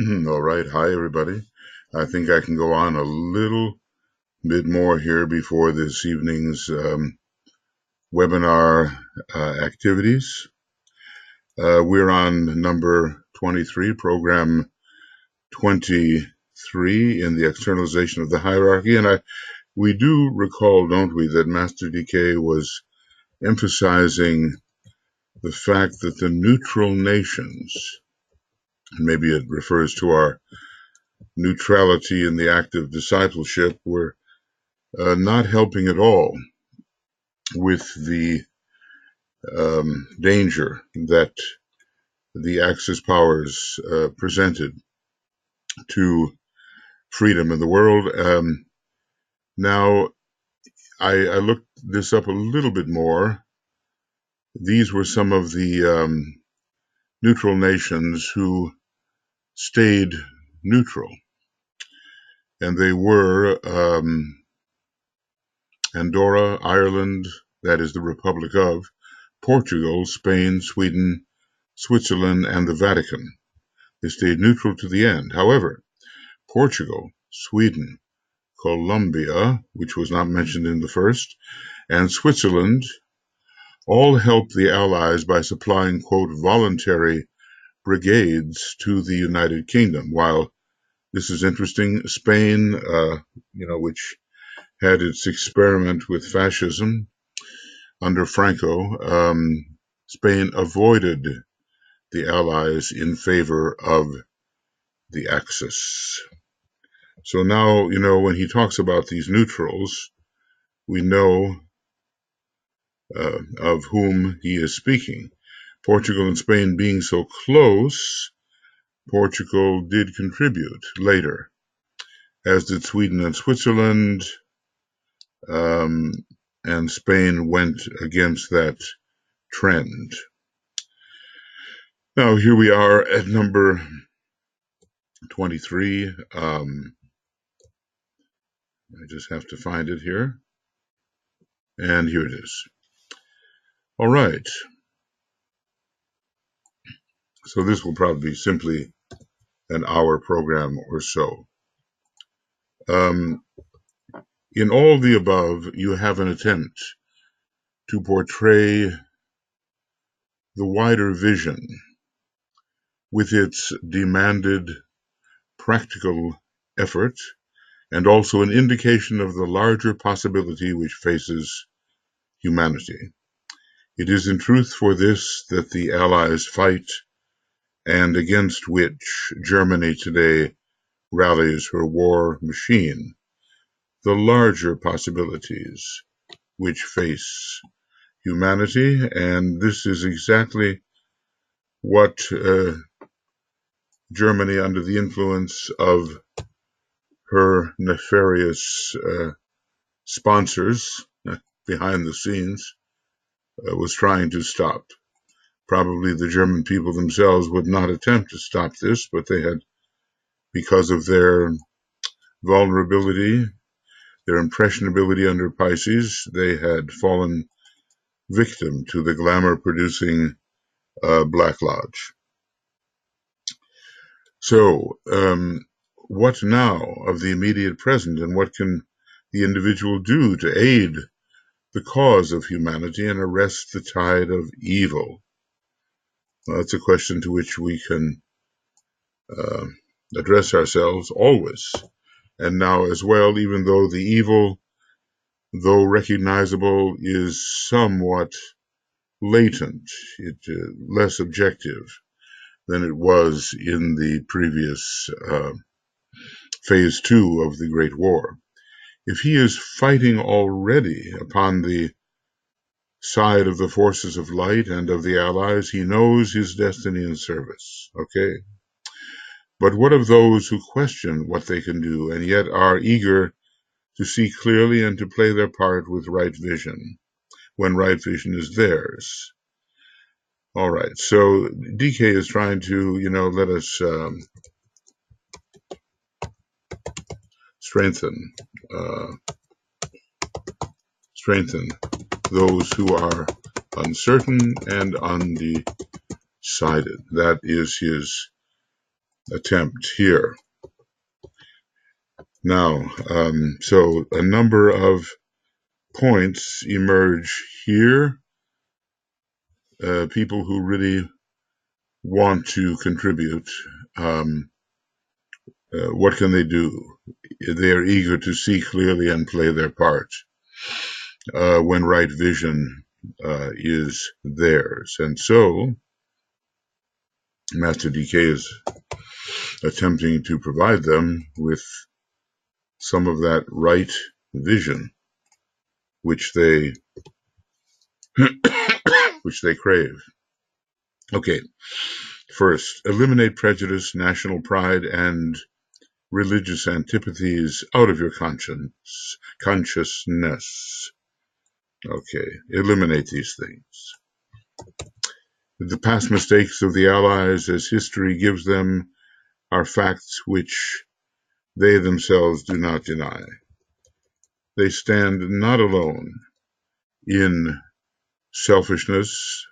All right. Hi, everybody. I think I can go on a little bit more here before this evening's webinar activities. We're on number 23, program 23 in the externalization of the hierarchy. And we do recall, don't we, that Master DK was emphasizing the fact that the neutral nations, and maybe it refers to our neutrality in the act of discipleship, were not helping at all with the danger that the Axis powers presented to freedom in the world. Now, I looked this up a little bit more. These were some of the neutral nations who stayed neutral, and they were Andorra, Ireland, that is the Republic of, Portugal, Spain, Sweden, Switzerland, and the Vatican. They stayed neutral to the end. However, Portugal, Sweden, Colombia, which was not mentioned in the first, and Switzerland all helped the Allies by supplying, quote, voluntary brigades to the United Kingdom, while this is interesting, Spain, which had its experiment with fascism under Franco, Spain avoided the Allies in favor of the Axis. So now, when he talks about these neutrals, we know of whom he is speaking. Portugal and Spain being so close, Portugal did contribute later, as did Sweden and Switzerland, and Spain went against that trend. Now, here we are at number 23. I just have to find it here. And here it is. All right. So this will probably be simply an hour program or so. In all the above, you have an attempt to portray the wider vision with its demanded practical effort, and also an indication of the larger possibility which faces humanity. It is in truth for this that the Allies fight, and against which Germany today rallies her war machine, the larger possibilities which face humanity, and this is exactly what Germany, under the influence of her nefarious sponsors behind the scenes, was trying to stop. Probably the German people themselves would not attempt to stop this, but they had, because of their vulnerability, their impressionability under Pisces, they had fallen victim to the glamour-producing Black Lodge. So, what now of the immediate present, and what can the individual do to aid the cause of humanity and arrest the tide of evil? Well, that's a question to which we can address ourselves always, and now as well, even though the evil, though recognizable, is somewhat latent, less objective than it was in the previous phase 2 of the Great War. If he is fighting already upon the side of the forces of light and of the Allies, he knows his destiny and service. Okay? But what of those who question what they can do and yet are eager to see clearly and to play their part with right vision, when right vision is theirs? All right, so DK is trying to, let us strengthen those who are uncertain and undecided. That is his attempt here. Now, so a number of points emerge here. People who really want to contribute, what can they do? They are eager to see clearly and play their part when right vision is theirs. And so Master DK is attempting to provide them with some of that right vision which they which they crave. Okay, first, eliminate prejudice, national pride, and religious antipathies out of your consciousness. Okay, eliminate these things. The past mistakes of the Allies, as history gives them, are facts which they themselves do not deny. They stand not alone in selfishness,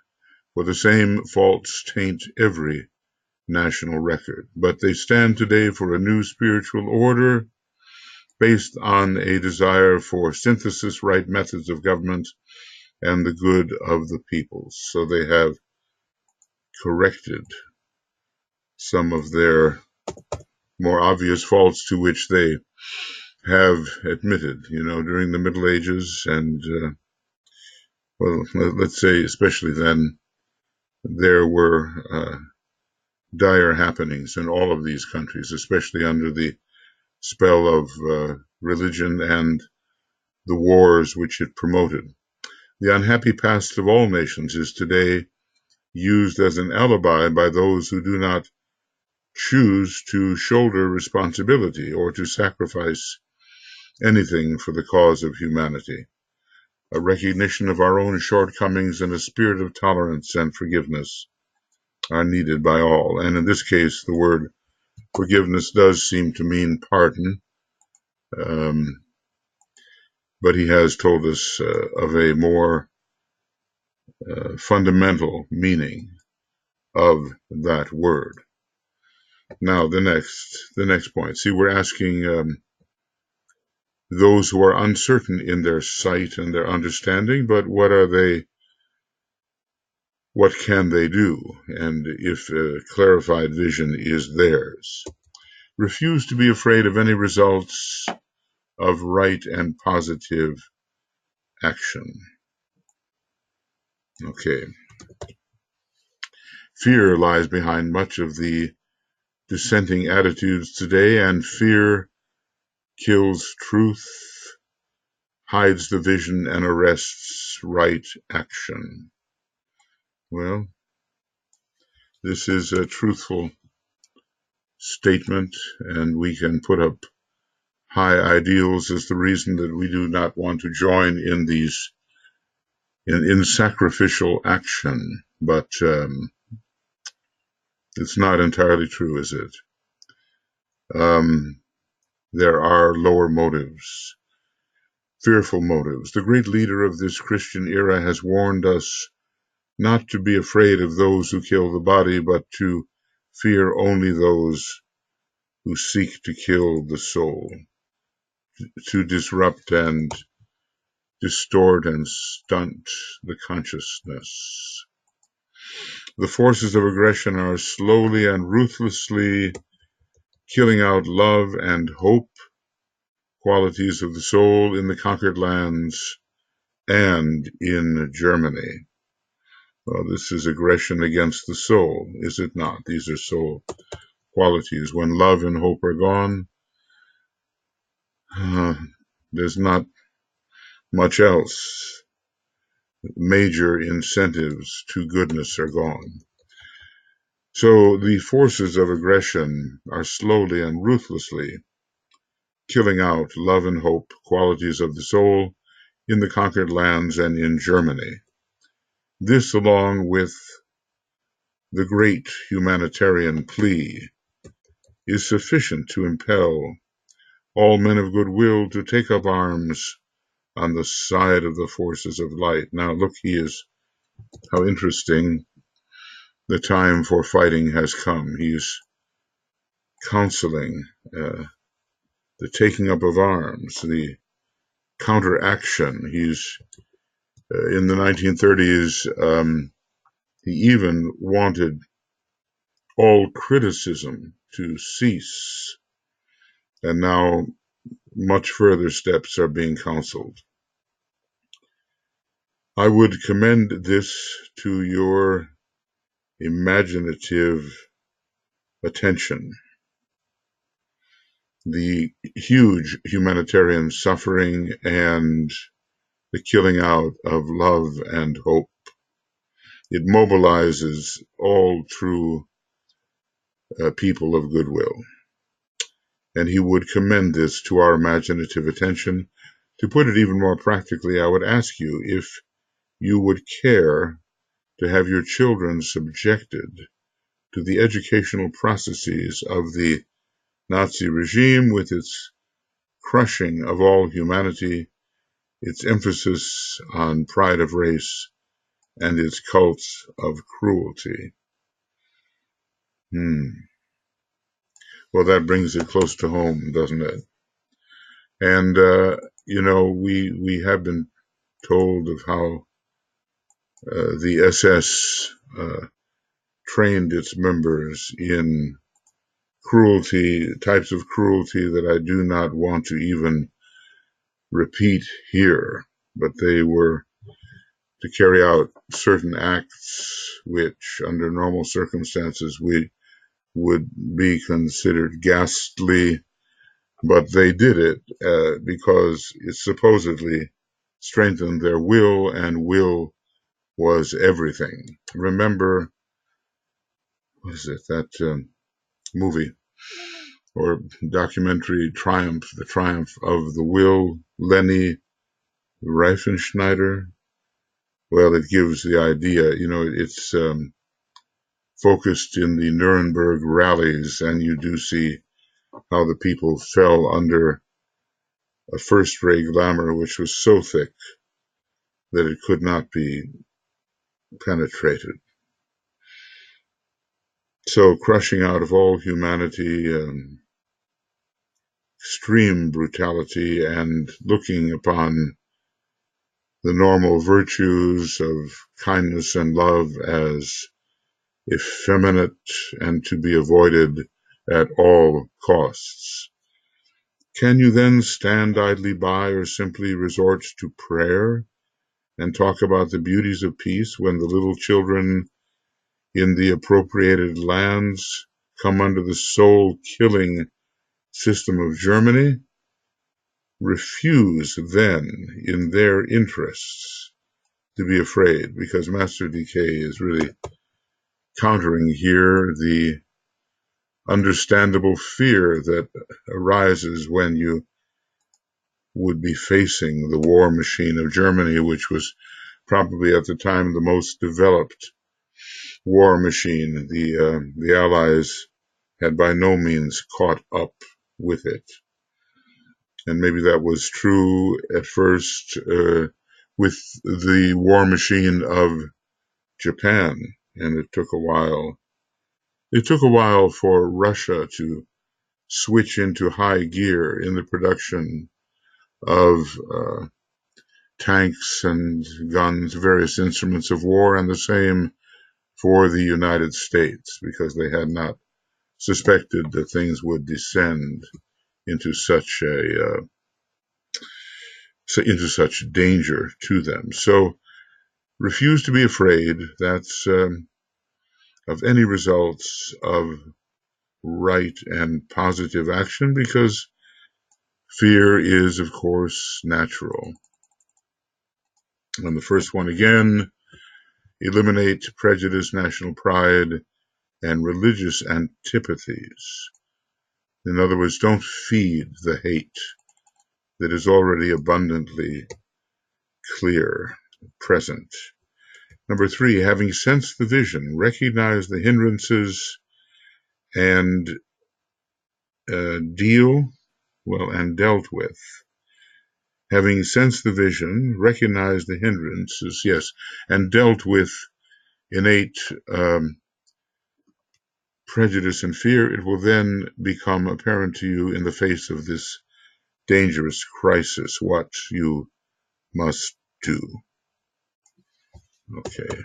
for the same faults taint every national record, but they stand today for a new spiritual order based on a desire for synthesis, right methods of government, and the good of the people. So they have corrected some of their more obvious faults to which they have admitted, during the Middle Ages and, well, let's say especially then, there were dire happenings in all of these countries, especially under the spell of religion and the wars which it promoted. The unhappy past of all nations is today used as an alibi by those who do not choose to shoulder responsibility or to sacrifice anything for the cause of humanity. A recognition of our own shortcomings and a spirit of tolerance and forgiveness are needed by all. And in this case, the word forgiveness does seem to mean pardon, but he has told us of a more fundamental meaning of that word. Now, the next point. See, we're asking those who are uncertain in their sight and their understanding, but what can they do? And if clarified vision is theirs, refuse to be afraid of any results of right and positive action. Okay. Fear lies behind much of the dissenting attitudes today, and fear kills truth, hides the vision, and arrests right action. Well, this is a truthful statement, and we can put up high ideals as the reason that we do not want to join in these in sacrificial action, but it's not entirely true, is it? There are lower motives, fearful motives. The great leader of this Christian era has warned us not to be afraid of those who kill the body, but to fear only those who seek to kill the soul, to disrupt and distort and stunt the consciousness. The forces of aggression are slowly and ruthlessly killing out love and hope, qualities of the soul in the conquered lands and in Germany. Well, this is aggression against the soul, is it not? These are soul qualities. When love and hope are gone, there's not much else. Major incentives to goodness are gone. So the forces of aggression are slowly and ruthlessly killing out love and hope, qualities of the soul, in the conquered lands and in Germany. This, along with the great humanitarian plea, is sufficient to impel all men of goodwill to take up arms on the side of the forces of light. Now look, how interesting. The time for fighting has come. He's counseling, the taking up of arms, the counteraction. He's in the 1930s. He even wanted all criticism to cease, and now much further steps are being counseled. I would commend this to your imaginative attention. The huge humanitarian suffering and the killing out of love and hope. It mobilizes all true people of goodwill. And he would commend this to our imaginative attention. To put it even more practically, I would ask you if you would care to have your children subjected to the educational processes of the Nazi regime with its crushing of all humanity, its emphasis on pride of race, and its cults of cruelty. Well, that brings it close to home, doesn't it? And, we have been told of how the SS trained its members in cruelty, types of cruelty that I do not want to even repeat here, but they were to carry out certain acts which, under normal circumstances, would be considered ghastly, but they did it because it supposedly strengthened their will, and will was everything. Remember, what is it, that movie or documentary, Triumph, The Triumph of the Will, Leni Riefenschneider? Well, it gives the idea, it's focused in the Nuremberg rallies, and you do see how the people fell under a first-rate glamour which was so thick that it could not be penetrated. So crushing out of all humanity, extreme brutality, and looking upon the normal virtues of kindness and love as effeminate and to be avoided at all costs. Can you then stand idly by or simply resort to prayer and talk about the beauties of peace when the little children in the appropriated lands come under the soul-killing system of Germany? Refuse then, in their interests, to be afraid, because Master DK is really countering here the understandable fear that arises when you would be facing the war machine of Germany, which was probably at the time the most developed war machine. The Allies had by no means caught up with it. And maybe that was true at first with the war machine of Japan, and it took a while. It took a while for Russia to switch into high gear in the production of tanks and guns, various instruments of war, and the same for the United States, because they had not suspected that things would descend into such danger to them. So refuse to be afraid. That's of any results of right and positive action, because fear is, of course, natural. And the first one again, eliminate prejudice, national pride, and religious antipathies. In other words, don't feed the hate that is already abundantly clear, present. Number 3, having sensed the vision, recognize the hindrances and dealt with. Having sensed the vision, recognize the hindrances, yes, and dealt with innate prejudice and fear, it will then become apparent to you in the face of this dangerous crisis what you must do. Okay.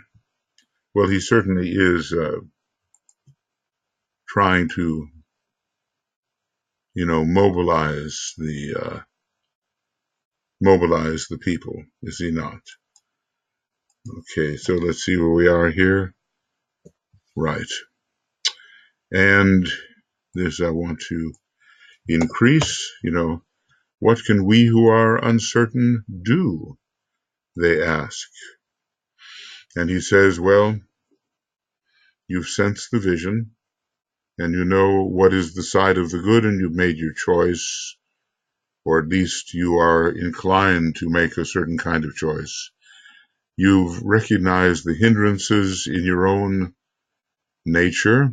Well, he certainly is trying to, mobilize the people, is he not? Okay, so let's see where we are here. Right. And this I want to increase, what can we who are uncertain do? They ask. And he says, well, you've sensed the vision, and you know what is the side of the good, and you've made your choice, or at least you are inclined to make a certain kind of choice. You've recognized the hindrances in your own nature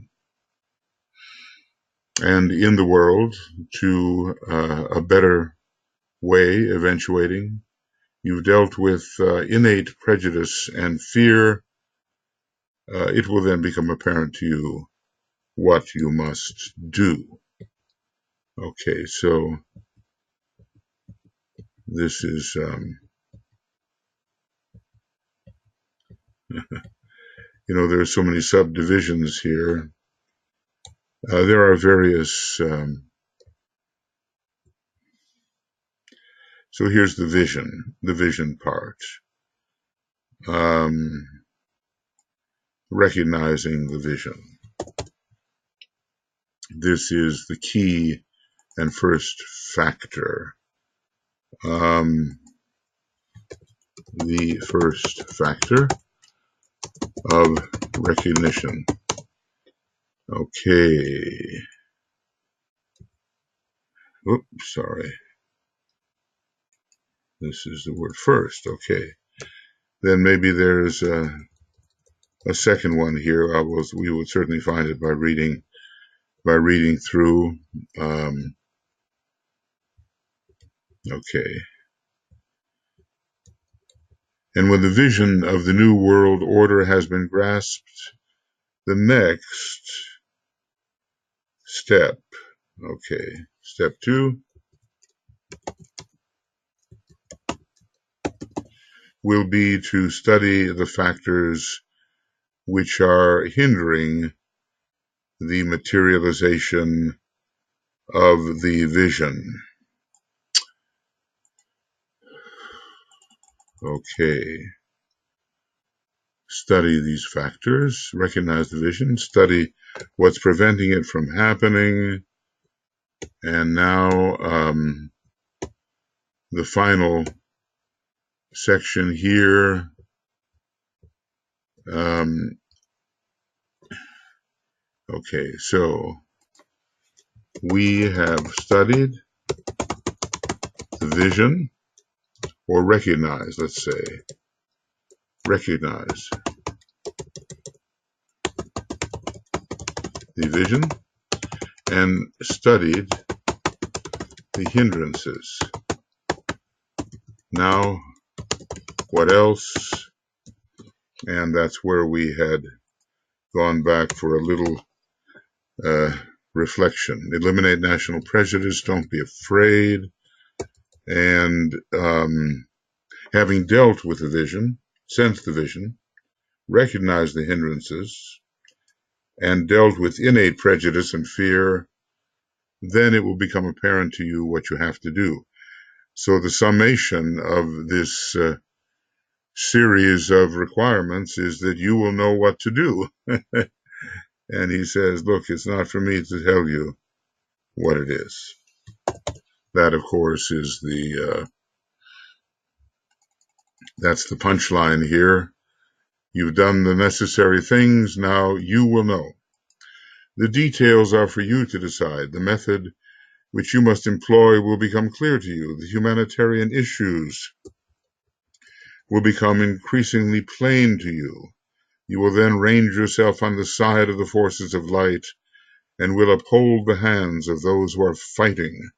and in the world to a better way eventuating. You've dealt with innate prejudice and fear. It will then become apparent to you what you must do. Okay, so this is, there are so many subdivisions here. There are various, so here's the vision part. Recognizing the vision. This is the key and first factor. The first factor of recognition. Okay. Oops, sorry. This is the word first. Okay. Then maybe there's a second one here. We would certainly find it by reading through. Okay. And when the vision of the new world order has been grasped, the next step, okay, step 2, will be to study the factors which are hindering the materialization of the vision. Okay. Study these factors, recognize the vision, study what's preventing it from happening, and now the final section here. Okay, so we have studied the vision, or recognize, let's say, recognize the vision and studied the hindrances. Now, what else? And that's where we had gone back for a little reflection. Eliminate national prejudice, don't be afraid. And having dealt with the vision, sensed the vision, recognized the hindrances, and dealt with innate prejudice and fear, then it will become apparent to you what you have to do. So the summation of this series of requirements is that you will know what to do. And he says, look, it's not for me to tell you what it is. That, of course, is that's the punchline here. You've done the necessary things, now you will know. The details are for you to decide. The method which you must employ will become clear to you. The humanitarian issues will become increasingly plain to you. You will then range yourself on the side of the forces of light and will uphold the hands of those who are fighting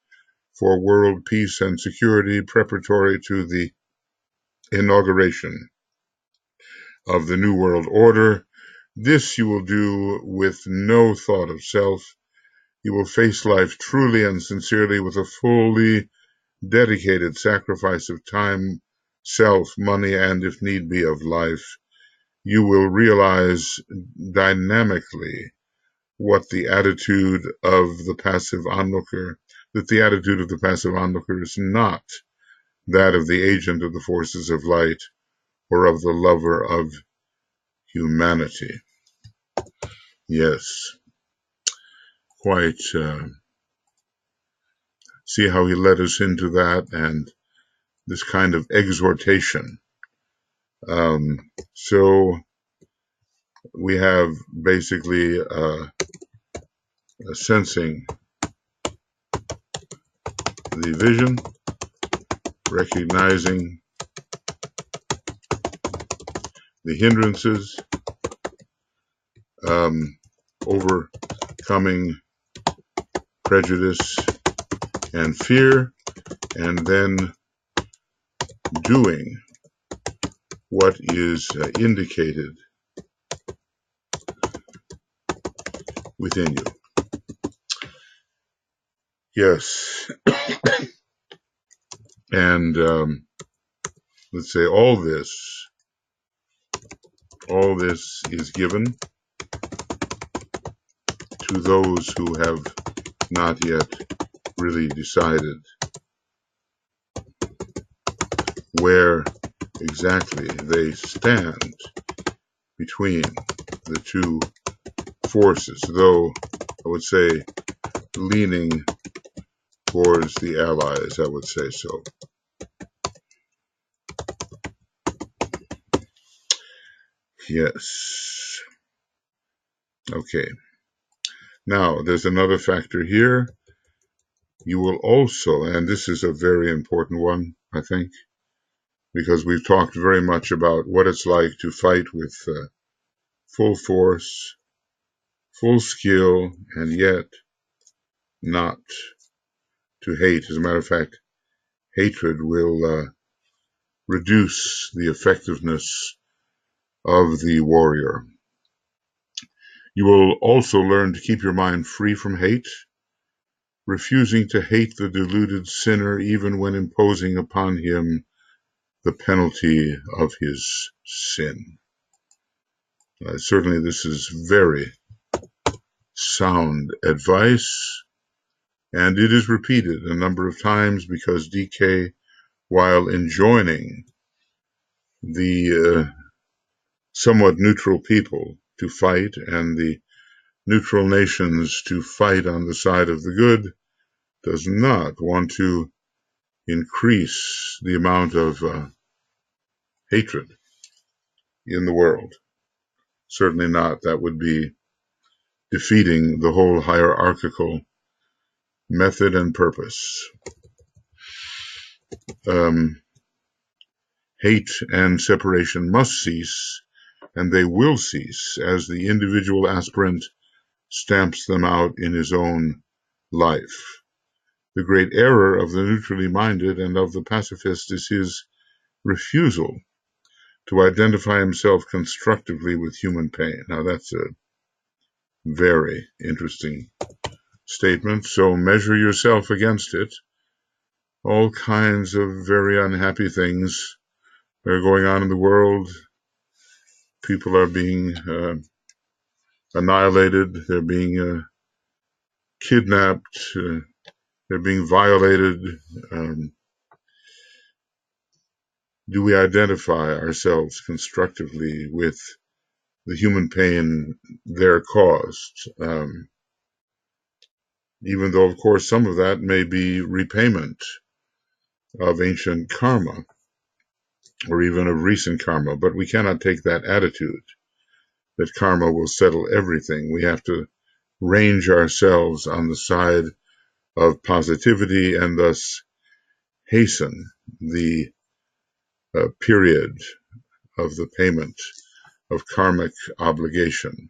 for world peace and security preparatory to the inauguration of the New World Order, This you will do with no thought of self. You will face life truly and sincerely with a fully dedicated sacrifice of time, self, money, and if need be, of life. You will realize dynamically what the attitude of the passive onlooker, that the attitude of the passive onlooker is not that of the agent of the forces of light or of the lover of humanity. Yes, quite see how he led us into that and this kind of exhortation. So we have basically a sensing the vision, recognizing the hindrances, overcoming prejudice and fear, and then doing what is indicated within you. Yes. And let's say all this is given to those who have not yet really decided where exactly they stand between the two forces, though I would say leaning towards the allies, I would say so. Yes. Okay. Now, there's another factor here. You will also, and this is a very important one, I think, because we've talked very much about what it's like to fight with full force, full skill, and yet not to hate. As a matter of fact, hatred will reduce the effectiveness of the warrior. You will also learn to keep your mind free from hate, refusing to hate the deluded sinner even when imposing upon him the penalty of his sin. Certainly this is very sound advice, and it is repeated a number of times because DK, while enjoining the somewhat neutral people to fight and the neutral nations to fight on the side of the good, does not want to increase the amount of hatred in the world. Certainly not. That would be defeating the whole hierarchical method and purpose. Hate and separation must cease, and they will cease as the individual aspirant stamps them out in his own life. The great error of the neutrally minded and of the pacifist is his refusal to identify himself constructively with human pain. Now that's a very interesting statement. So measure yourself against it. All kinds of very unhappy things are going on in the world. People are being annihilated. They're being kidnapped. They're being violated. Do we identify ourselves constructively with the human pain they're caused? Even though, of course, some of that may be repayment of ancient karma or even of recent karma, but we cannot take that attitude that karma will settle everything. We have to range ourselves on the side of positivity and thus hasten the period of the payment of karmic obligation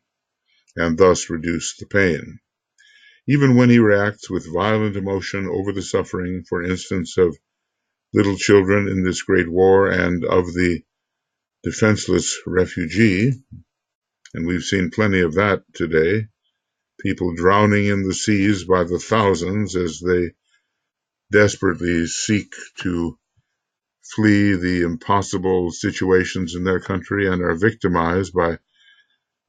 and thus reduce the pain. Even when he reacts with violent emotion over the suffering, for instance, of little children in this great war and of the defenseless refugee, And we've seen plenty of that today. People drowning in the seas by the thousands as they desperately seek to flee the impossible situations in their country and are victimized by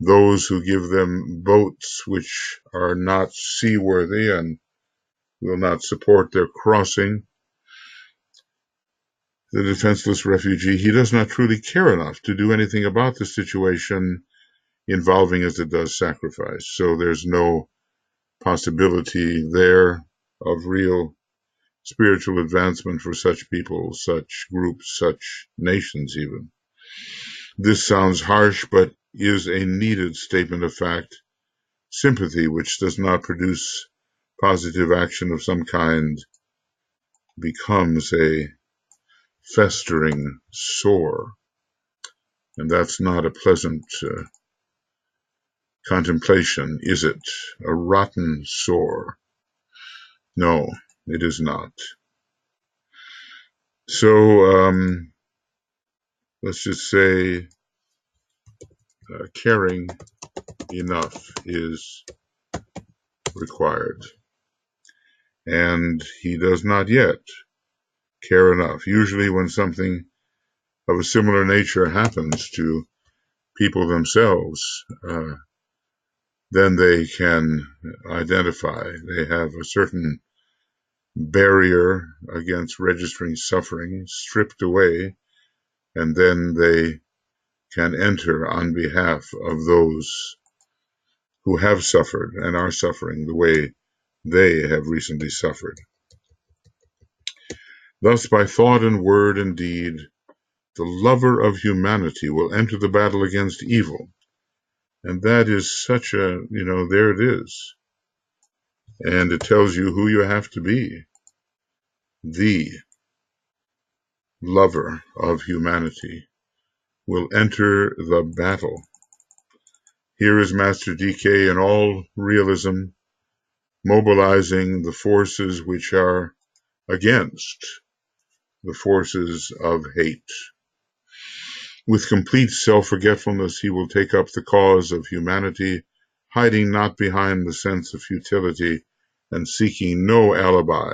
those who give them boats which are not seaworthy and will not support their crossing. The defenseless refugee, he does not truly care enough to do anything about the situation involving as it does sacrifice. So there's no possibility there of real spiritual advancement for such people, such groups, such nations even. This sounds harsh, but is a needed statement of fact. Sympathy, which does not produce positive action of some kind, becomes a festering sore. And that's not a pleasant contemplation, is it? A rotten sore. No, it is not. So let's just say caring enough is required. And he does not yet care enough. Usually when something of a similar nature happens to people themselves, then they can identify. They have a certain barrier against registering suffering stripped away, and then they can enter on behalf of those who have suffered and are suffering the way they have recently suffered. Thus, by thought and word and deed, the lover of humanity will enter the battle against evil. And that is such a, there it is. And it tells you who you have to be. The lover of humanity will enter the battle. Here is Master DK in all realism, mobilizing the forces which are against the forces of hate. With complete self-forgetfulness, he will take up the cause of humanity, hiding not behind the sense of futility and seeking no alibi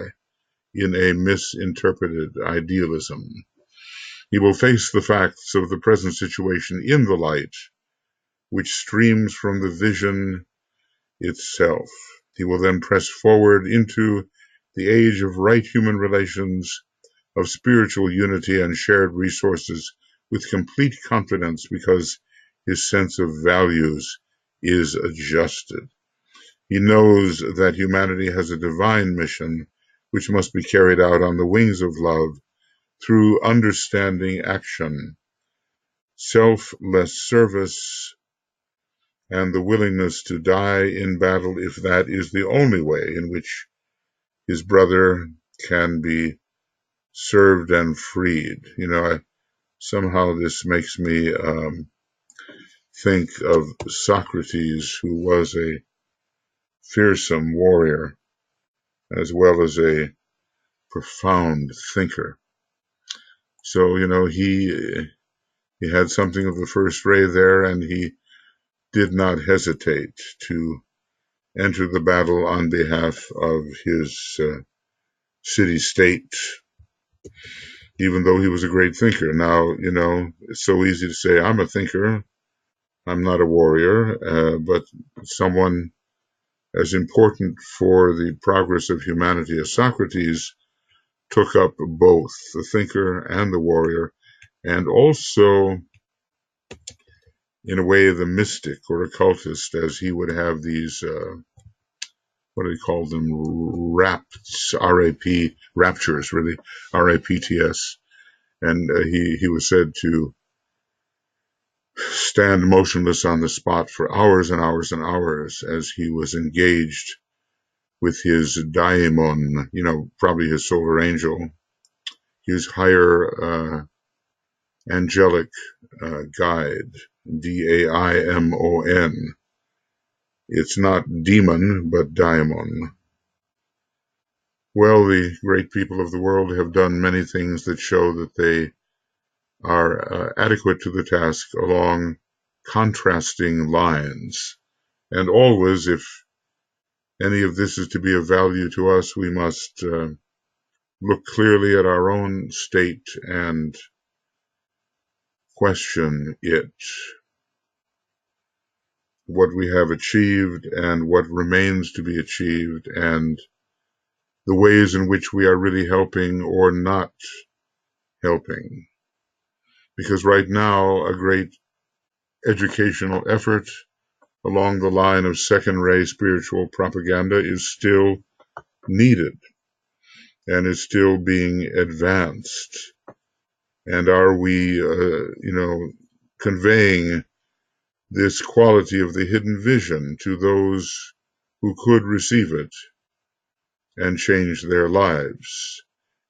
in a misinterpreted idealism. He will face the facts of the present situation in the light, which streams from the vision itself. He will then press forward into the age of right human relations, of spiritual unity and shared resources with complete confidence because his sense of values is adjusted. He knows that humanity has a divine mission which must be carried out on the wings of love through understanding action, selfless service, and the willingness to die in battle if that is the only way in which his brother can be served and freed. Somehow this makes me think of Socrates, who was a fearsome warrior as well as a profound thinker. So, he had something of the first ray there, and he did not hesitate to enter the battle on behalf of his city-state, even though he was a great thinker. Now, it's so easy to say, I'm a thinker, I'm not a warrior, but someone as important for the progress of humanity as Socrates took up both the thinker and the warrior, and also, in a way, the mystic or occultist, as he would have these, what do you call them, rapts, R-A-P, raptures, really, R-A-P-T-S. And he was said to stand motionless on the spot for hours and hours and hours as he was engaged with his daimon, probably his solar angel, his higher angelic guide, D-A-I-M-O-N. It's not demon, but daimon. Well, the great people of the world have done many things that show that they are adequate to the task along contrasting lines. And always, if any of this is to be of value to us, we must look clearly at our own state and question it, what we have achieved and what remains to be achieved, and the ways in which we are really helping or not helping. Because right now, a great educational effort along the line of second-ray spiritual propaganda is still needed and is still being advanced. And are we, conveying this quality of the hidden vision to those who could receive it and change their lives,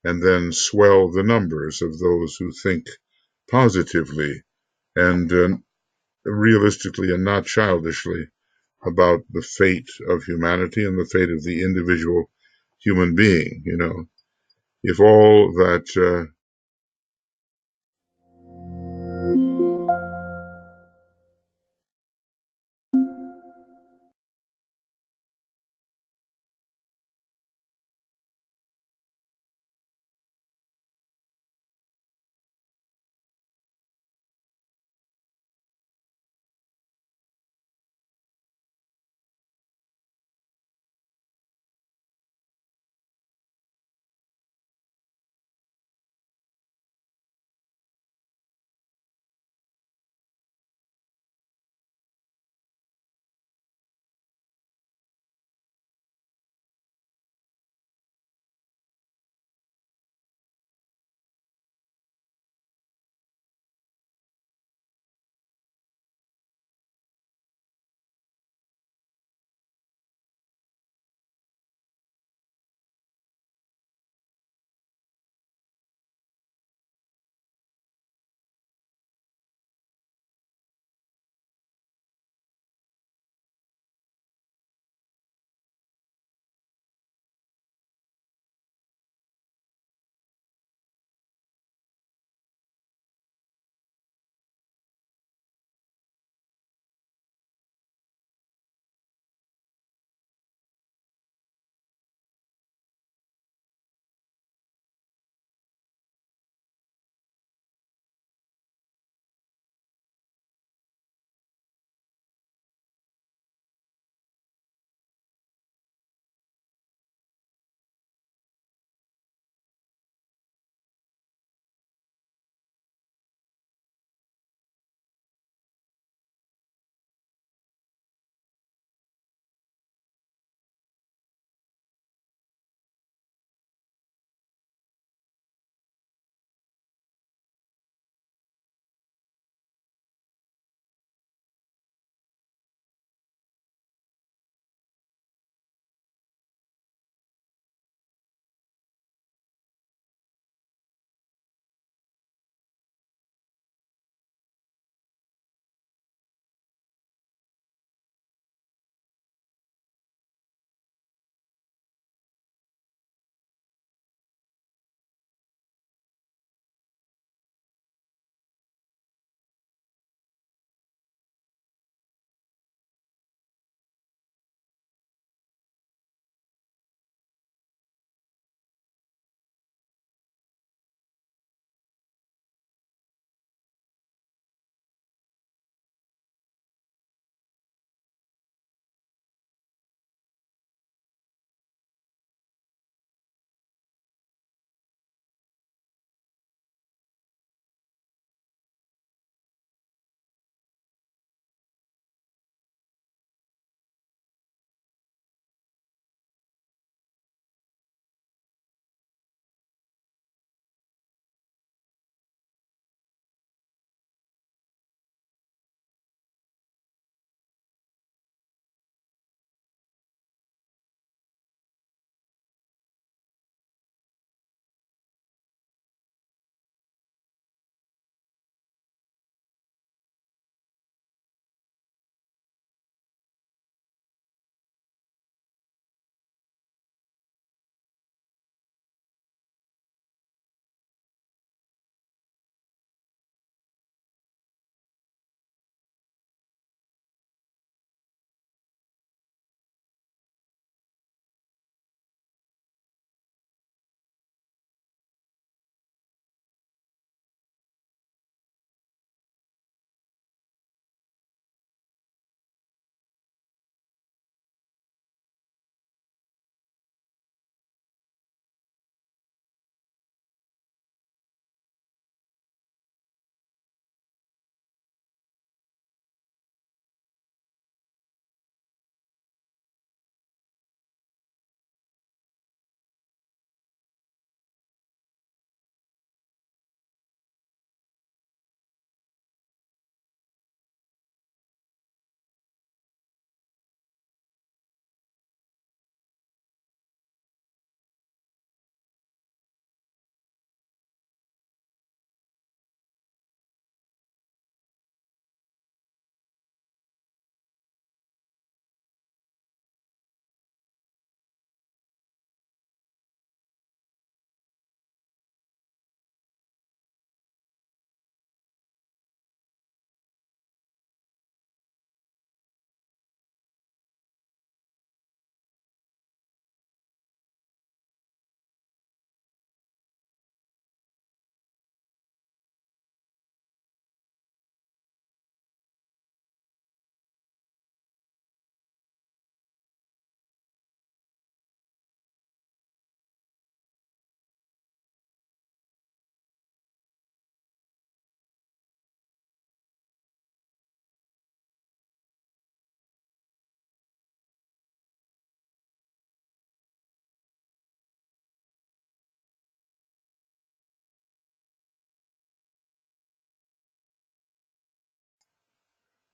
and then swell the numbers of those who think positively and realistically and not childishly about the fate of humanity and the fate of the individual human being. If all that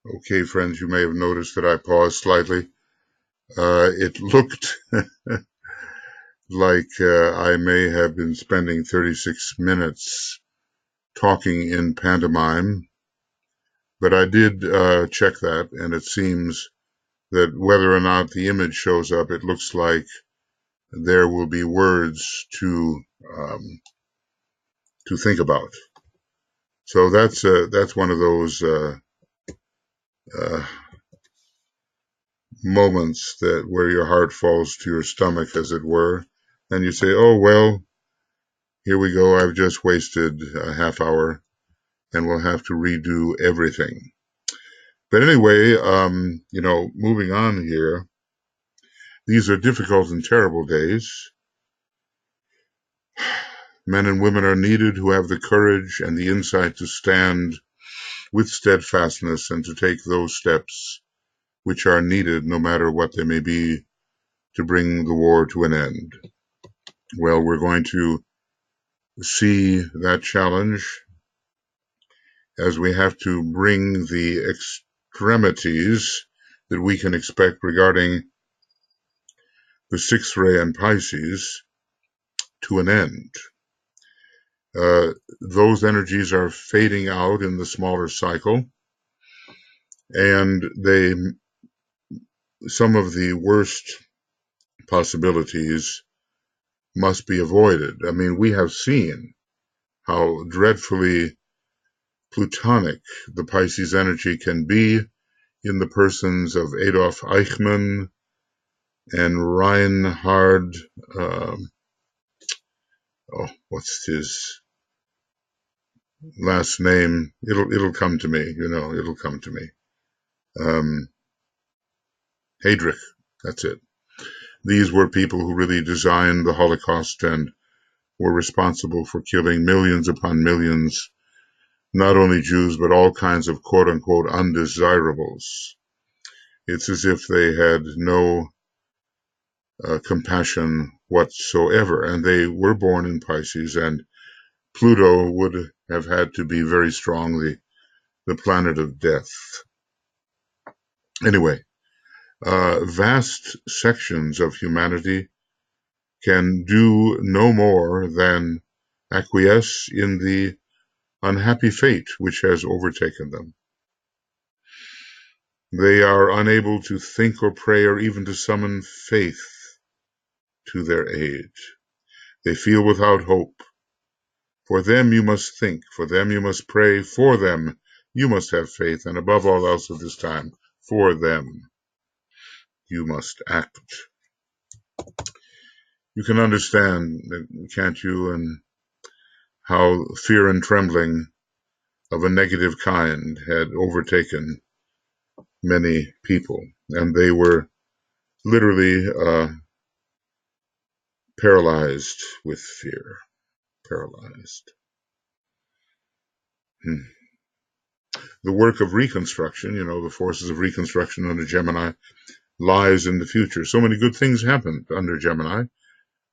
Okay, friends, you may have noticed that I paused slightly. It looked like I may have been spending 36 minutes talking in pantomime, but I did check that, and it seems that whether or not the image shows up, it looks like there will be words to think about. So that's one of those moments that where your heart falls to your stomach, as it were, and you say, "Oh well, here we go. I've just wasted a half hour, and we'll have to redo everything." But anyway, moving on here. These are difficult and terrible days. Men and women are needed who have the courage and the insight to stand with steadfastness and to take those steps which are needed, no matter what they may be, to bring the war to an end. Well, we're going to see that challenge as we have to bring the extremities that we can expect regarding the sixth ray and Pisces to an end. Those energies are fading out in the smaller cycle, and some of the worst possibilities must be avoided. I mean, we have seen how dreadfully plutonic the Pisces energy can be in the persons of Adolf Eichmann and Reinhard, what's his last name? It'll come to me, it'll come to me. Heydrich, that's it. These were people who really designed the Holocaust and were responsible for killing millions upon millions, not only Jews, but all kinds of quote-unquote undesirables. It's as if they had no compassion whatsoever, and they were born in Pisces, and Pluto would have had to be very strongly the planet of death. Anyway, vast sections of humanity can do no more than acquiesce in the unhappy fate which has overtaken them. They are unable to think or pray or even to summon faith to their aid. They feel without hope. For them you must think, for them you must pray, for them you must have faith, and above all else at this time, for them you must act. You can understand, can't you, and how fear and trembling of a negative kind had overtaken many people, and they were literally paralyzed with fear. Paralyzed. The work of reconstruction, the forces of reconstruction under Gemini, lies in the future. So many good things happened under Gemini.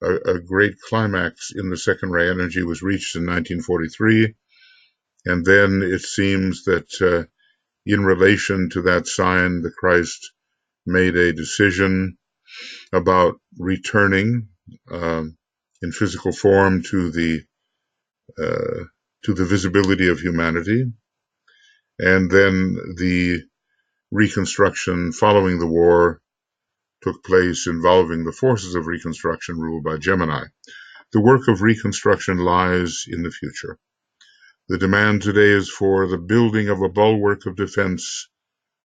A great climax in the second ray energy was reached in 1943, and then it seems that in relation to that sign, the Christ made a decision about returning in physical form to the visibility of humanity, and then the reconstruction following the war took place involving the forces of reconstruction ruled by Gemini. The work of reconstruction lies in the future. The demand today is for the building of a bulwark of defense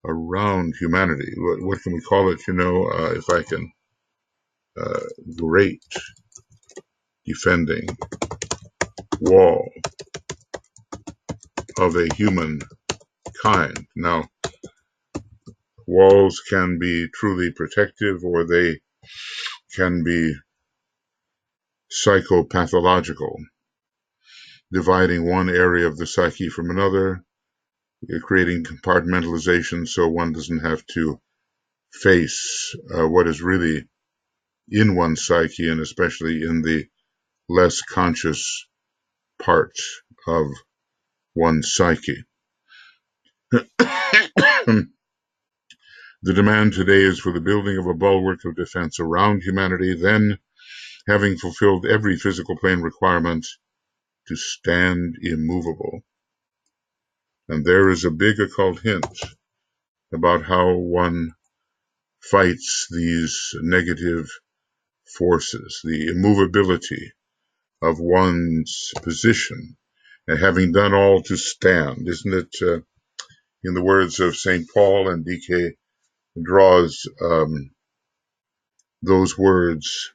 around humanity. What can we call it? If I can, great defending wall of a human kind. Now, walls can be truly protective, or they can be psychopathological, dividing one area of the psyche from another, creating compartmentalization so one doesn't have to face what is really in one's psyche, and especially in the less conscious part of one's psyche. The demand today is for the building of a bulwark of defense around humanity, then, having fulfilled every physical plane requirement, to stand immovable. And there is a big occult hint about how one fights these negative forces, the immovability of one's position, and having done all to stand. Isn't it, in the words of St. Paul, and DK draws those words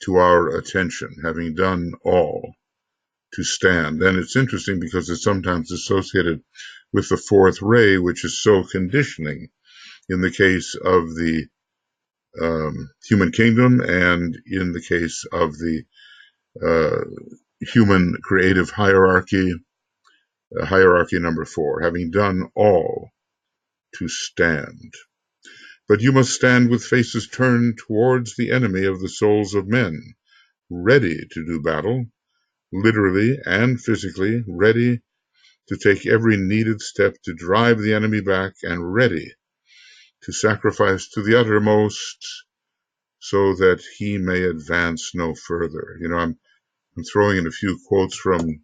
to our attention, having done all to stand. And it's interesting because it's sometimes associated with the fourth ray, which is so conditioning in the case of the human kingdom and in the case of the human creative hierarchy, hierarchy number 4, having done all to stand. But you must stand with faces turned towards the enemy of the souls of men, ready to do battle, literally and physically, ready to take every needed step to drive the enemy back, and ready to sacrifice to the uttermost so that he may advance no further. You know, I'm throwing in a few quotes from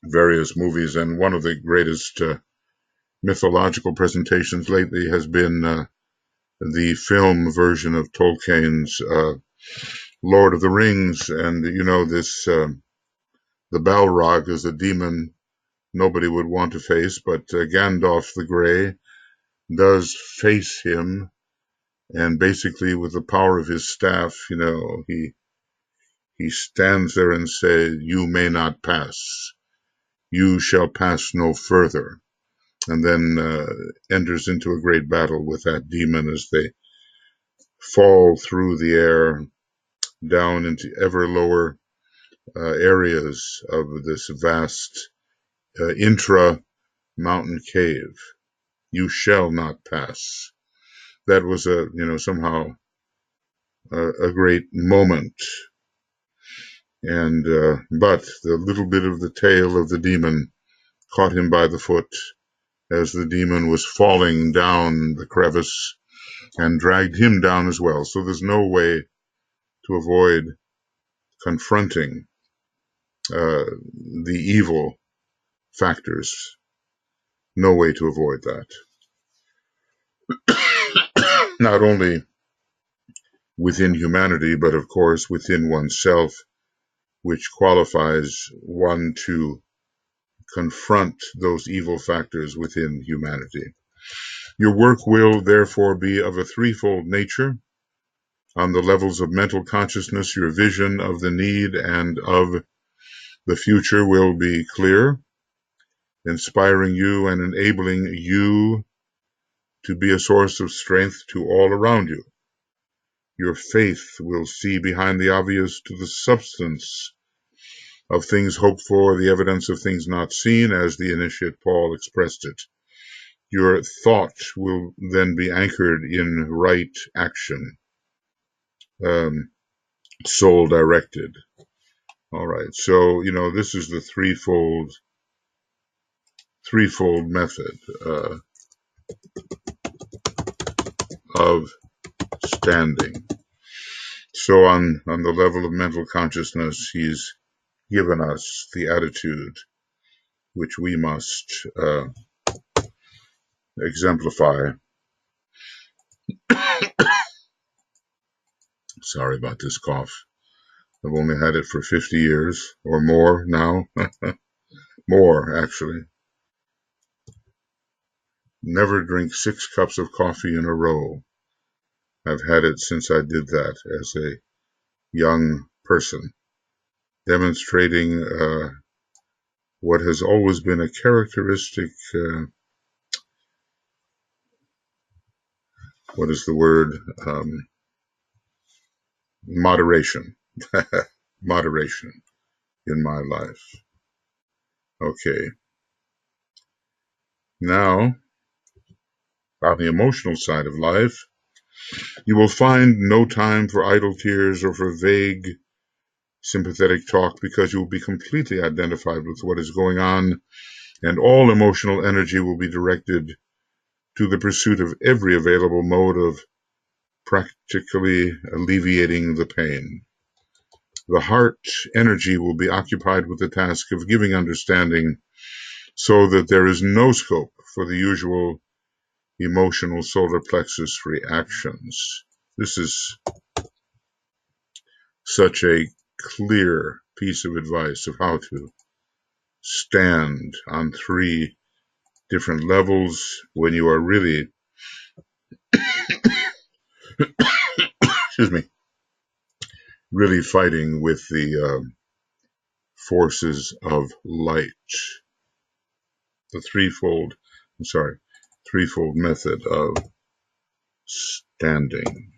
various movies, and one of the greatest mythological presentations lately has been the film version of Tolkien's Lord of the Rings. And you know, this the Balrog is a demon nobody would want to face, but Gandalf the Grey does face him, and basically with the power of his staff, you know, he stands there and says, "You may not pass. You shall pass no further," and then enters into a great battle with that demon as they fall through the air down into ever lower areas of this vast intra-mountain cave. You shall not pass. That was somehow a great moment. And but the little bit of the tail of the demon caught him by the foot as the demon was falling down the crevice and dragged him down as well. So there's no way to avoid confronting the evil factors. No way to avoid that. Not only within humanity, but of course within oneself, which qualifies one to confront those evil factors within humanity. Your work will therefore be of a threefold nature. On the levels of mental consciousness, your vision of the need and of the future will be clear, inspiring you and enabling you to be a source of strength to all around you. Your faith will see behind the obvious to the substance of things hoped for, the evidence of things not seen, as the initiate Paul expressed it. Your thought will then be anchored in right action, soul directed. All right, so this is the threefold method of standing. So on the level of mental consciousness, he's given us the attitude which we must exemplify. Sorry about this cough. I've only had it for 50 years or more now. More, actually. Never drink 6 cups of coffee in a row. I've had it since I did that as a young person, demonstrating what has always been a characteristic, what is the word? Moderation. Moderation in my life. Okay. Now, on the emotional side of life, you will find no time for idle tears or for vague, sympathetic talk, because you will be completely identified with what is going on, and all emotional energy will be directed to the pursuit of every available mode of practically alleviating the pain. The heart energy will be occupied with the task of giving understanding so that there is no scope for the usual emotional solar plexus reactions. This is such a clear piece of advice of how to stand on 3 different levels when you are really, excuse me, really fighting with the forces of light. The threefold method of standing.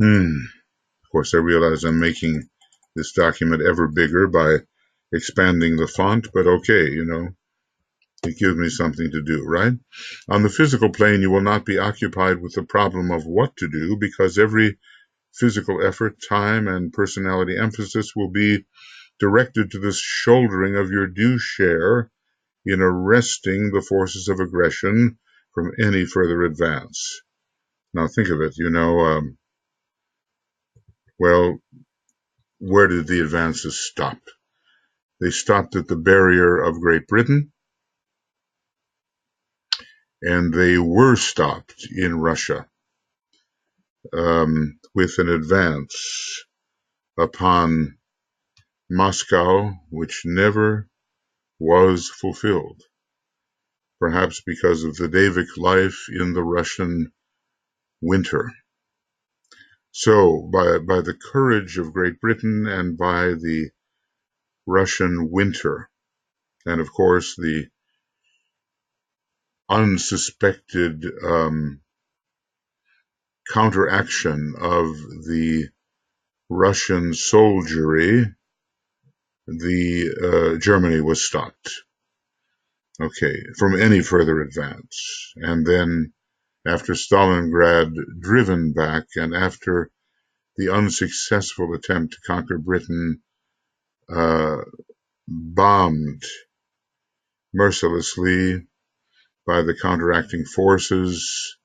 Of course, I realize I'm making this document ever bigger by expanding the font, but okay, it gives me something to do, right? On the physical plane, you will not be occupied with the problem of what to do because every physical effort, time, and personality emphasis will be directed to the shouldering of your due share in arresting the forces of aggression from any further advance. Now think of it, well, where did the advances stop? They stopped at the barrier of Great Britain, and they were stopped in Russia with an advance upon Moscow, which never was fulfilled, perhaps because of the Davik life in the Russian winter. So, by the courage of Great Britain and by the Russian winter, and of course the unsuspected counteraction of the Russian soldiery, Germany was stopped, from any further advance. And then, after Stalingrad driven back, and after the unsuccessful attempt to conquer Britain bombed mercilessly by the counteracting forces,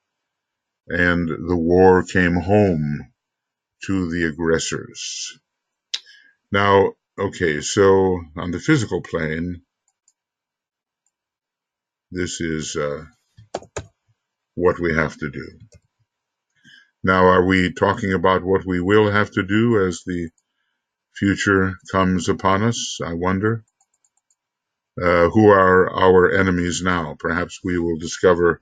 and the war came home to the aggressors. Now, so on the physical plane, this is what we have to do. Now, are we talking about what we will have to do as the future comes upon us? I wonder. Who are our enemies now? Perhaps we will discover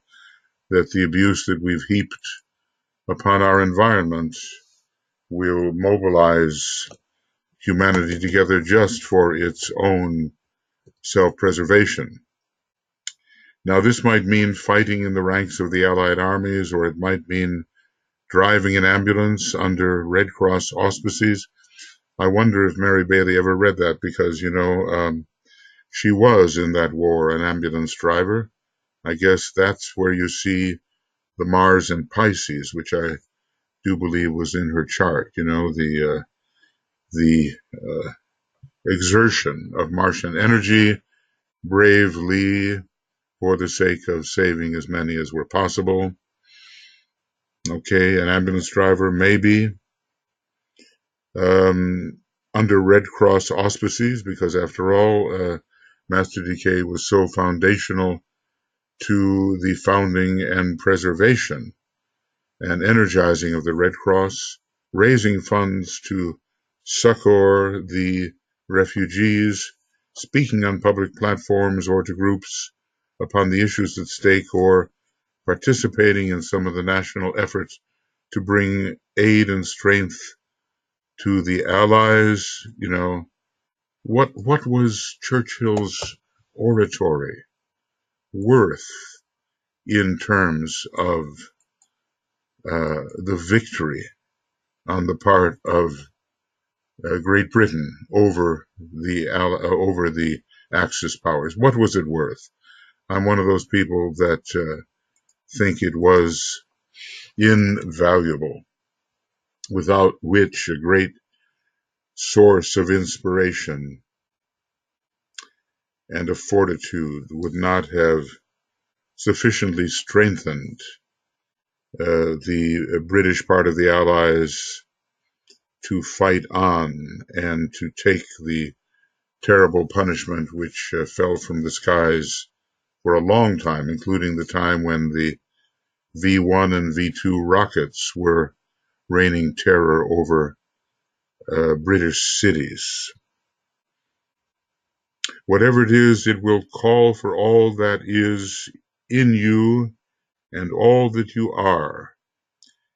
that the abuse that we've heaped upon our environment will mobilize humanity together just for its own self-preservation. Now, this might mean fighting in the ranks of the Allied armies, or it might mean driving an ambulance under Red Cross auspices. I wonder if Mary Bailey ever read that, because, she was in that war an ambulance driver. I guess that's where you see the Mars and Pisces, which I do believe was in her chart, the exertion of Martian energy bravely for the sake of saving as many as were possible. An ambulance driver, maybe. Under Red Cross auspices, because after all, Master Decay was so foundational to the founding and preservation and energizing of the Red Cross, raising funds to succor the refugees, speaking on public platforms or to groups upon the issues at stake, or participating in some of the national efforts to bring aid and strength to the Allies. What was Churchill's oratory worth in terms of the victory on the part of Great Britain over the Axis powers? What was it worth? I'm one of those people that think it was invaluable, without which a great source of inspiration and of fortitude would not have sufficiently strengthened the British part of the Allies to fight on and to take the terrible punishment which fell from the skies for a long time, including the time when the V-1 and V-2 rockets were raining terror over British cities. Whatever it is, it will call for all that is in you and all that you are,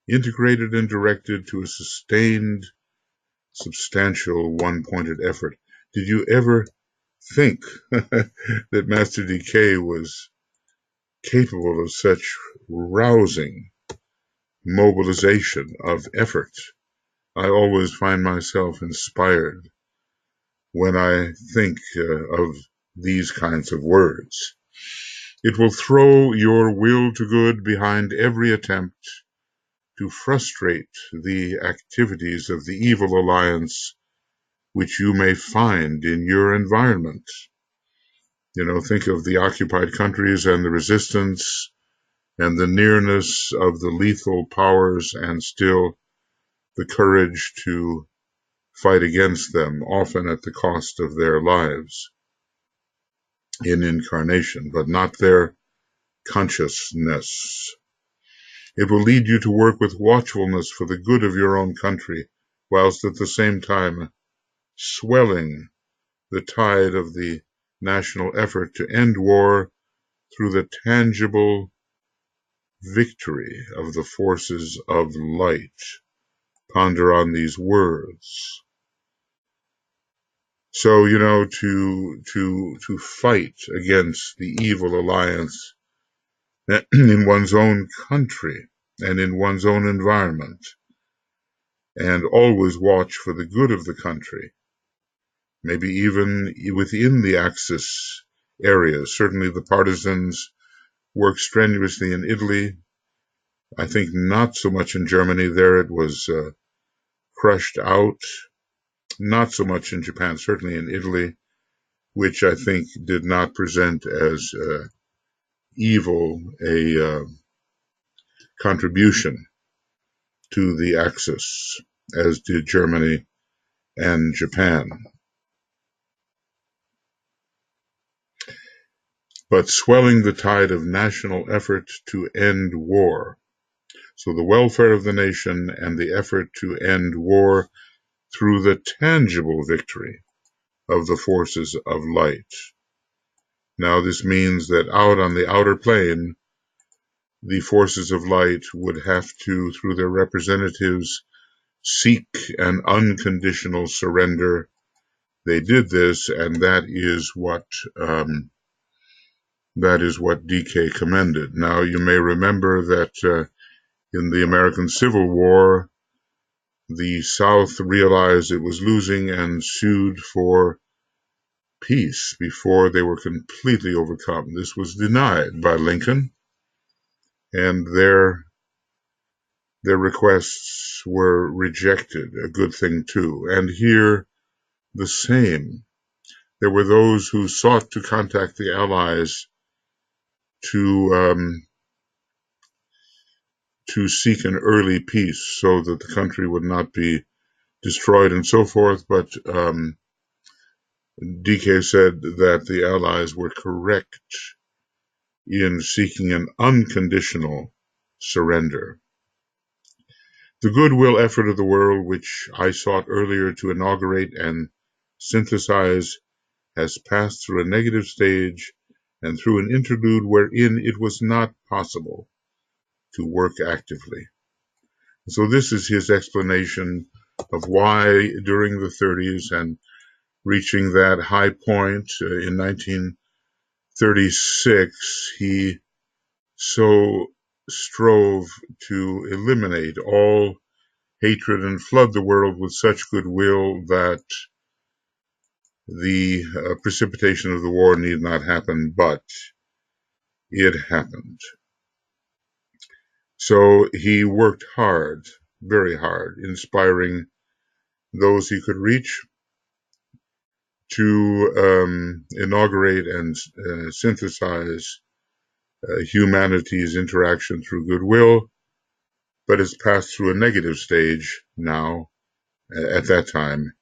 integrated and directed to a sustained, substantial, one-pointed effort. Did you ever think that Master Decay was capable of such rousing mobilization of effort? I always find myself inspired when I think of these kinds of words. It will throw your will to good behind every attempt to frustrate the activities of the evil alliance which you may find in your environment. Think of the occupied countries and the resistance and the nearness of the lethal powers and still the courage to fight against them, often at the cost of their lives in incarnation, but not their consciousness. It will lead you to work with watchfulness for the good of your own country, whilst at the same time swelling the tide of the national effort to end war through the tangible victory of the forces of light. Ponder on these words. So, to fight against the evil alliance in one's own country and in one's own environment, and always watch for the good of the country, maybe even within the Axis areas. Certainly the partisans worked strenuously in Italy. I think not so much in Germany. There it was crushed out. Not so much in Japan, certainly in Italy, which I think did not present as evil a contribution to the Axis as did Germany and Japan. But swelling the tide of national effort to end war. So the welfare of the nation and the effort to end war through the tangible victory of the forces of light. Now this means that out on the outer plane, the forces of light would have to, through their representatives, seek an unconditional surrender. They did this, and that is what DK commended. Now you may remember that in the American Civil War, the South realized it was losing and sued for peace before they were completely overcome. This was denied by Lincoln, and their requests were rejected, a good thing too. And here, the same. There were those who sought to contact the Allies to seek an early peace so that the country would not be destroyed and so forth, but DK said that the Allies were correct in seeking an unconditional surrender. The goodwill effort of the world, which I sought earlier to inaugurate and synthesize, has passed through a negative stage and through an interlude wherein it was not possible to work actively. So this is his explanation of why during the 30s and reaching that high point in 1936, he so strove to eliminate all hatred and flood the world with such goodwill that the precipitation of the war need not happen, but it happened. So he worked hard, very hard, inspiring those he could reach to inaugurate and synthesize humanity's interaction through goodwill, but it's passed through a negative stage now at that time,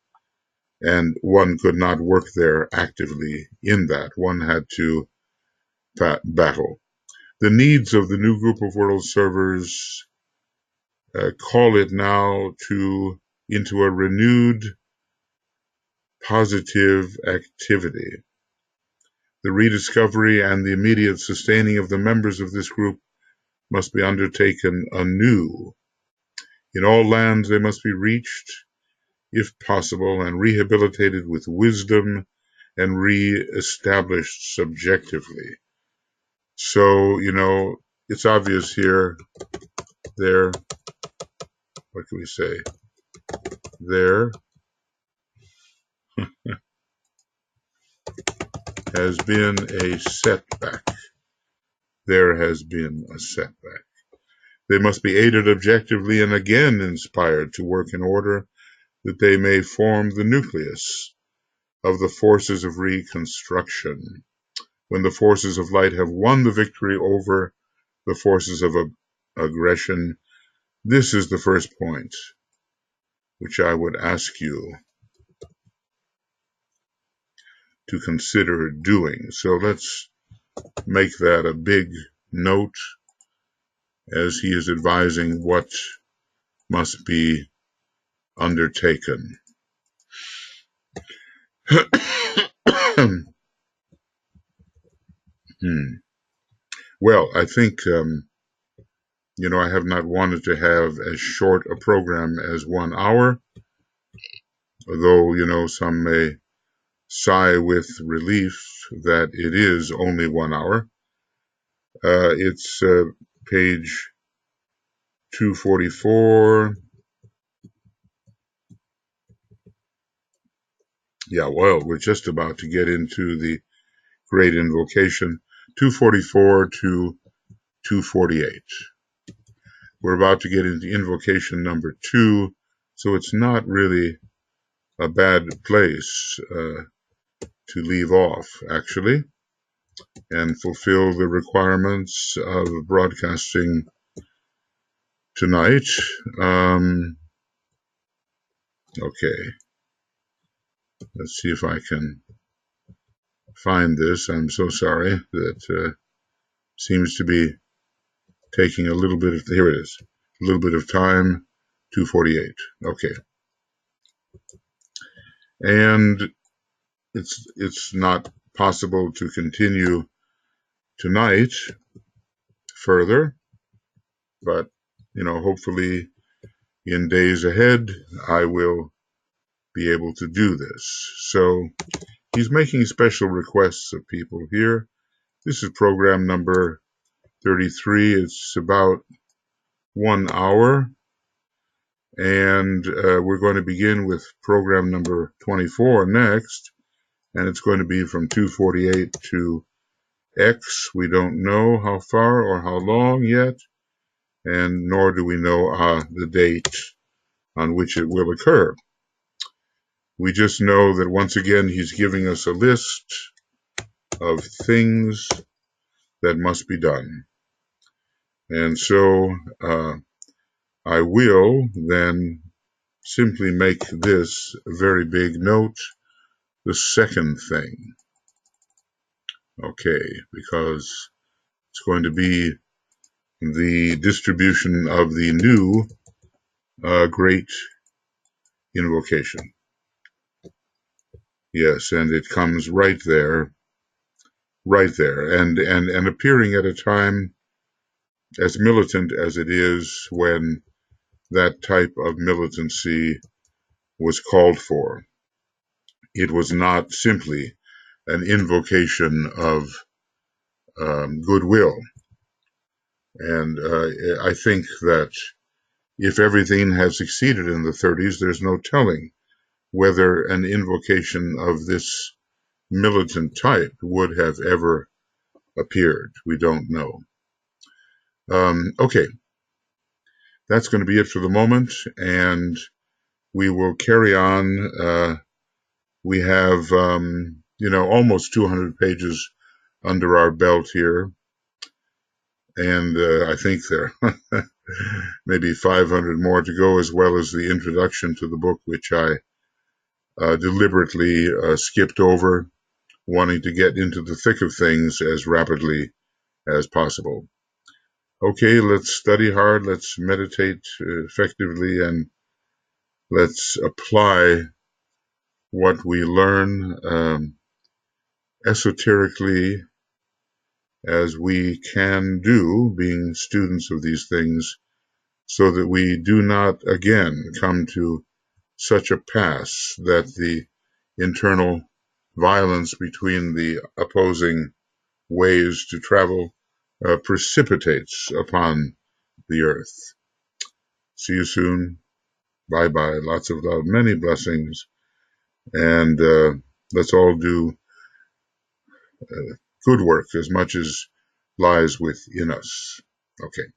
and one could not work there actively in that. One had to battle. The needs of the new group of world servers call it now into a renewed positive activity. The rediscovery and the immediate sustaining of the members of this group must be undertaken anew. In all lands they must be reached, if possible, and rehabilitated with wisdom and re-established subjectively. So, it's obvious here, there, what can we say? There has been a setback. There has been a setback. They must be aided objectively and again inspired to work in order that they may form the nucleus of the forces of reconstruction. When the forces of light have won the victory over the forces of aggression, this is the first point which I would ask you to consider doing. So let's make that a big note as he is advising what must be undertaken. Well, I think, I have not wanted to have as short a program as 1 hour, although, some may sigh with relief that it is only 1 hour. It's page 244. Yeah, well, we're just about to get into the great invocation, 244 to 248. We're about to get into invocation number 2, so it's not really a bad place to leave off, actually, and fulfill the requirements of broadcasting tonight. Okay, let's see if I can find this. I'm so sorry. That seems to be taking a little bit of, here it is, a little bit of time, 248. Okay. And it's not possible to continue tonight further, but, hopefully in days ahead, I will be able to do this. So he's making special requests of people here. This is program number 33. It's about 1 hour. And we're going to begin with program number 24 next. And it's going to be from 248 to X. We don't know how far or how long yet, and nor do we know the date on which it will occur. We just know that once again he's giving us a list of things that must be done. And so I will then simply make this a very big note, the second thing. Okay, because it's going to be the distribution of the new great invocation. Yes, and it comes right there, and appearing at a time as militant as it is when that type of militancy was called for. It was not simply an invocation of goodwill. And I think that if everything had succeeded in the 30s, there's no telling whether an invocation of this militant type would have ever appeared. We don't know. Okay, that's going to be it for the moment, and we will carry on. We have, almost 200 pages under our belt here, and I think there are maybe 500 more to go, as well as the introduction to the book, which I deliberately skipped over, wanting to get into the thick of things as rapidly as possible. Okay, let's study hard, let's meditate effectively, and let's apply what we learn esoterically as we can do, being students of these things, so that we do not again come to such a pass that the internal violence between the opposing ways to travel precipitates upon the earth. See you soon. Bye-bye. Lots of love, many blessings, and let's all do good work as much as lies within us. Okay.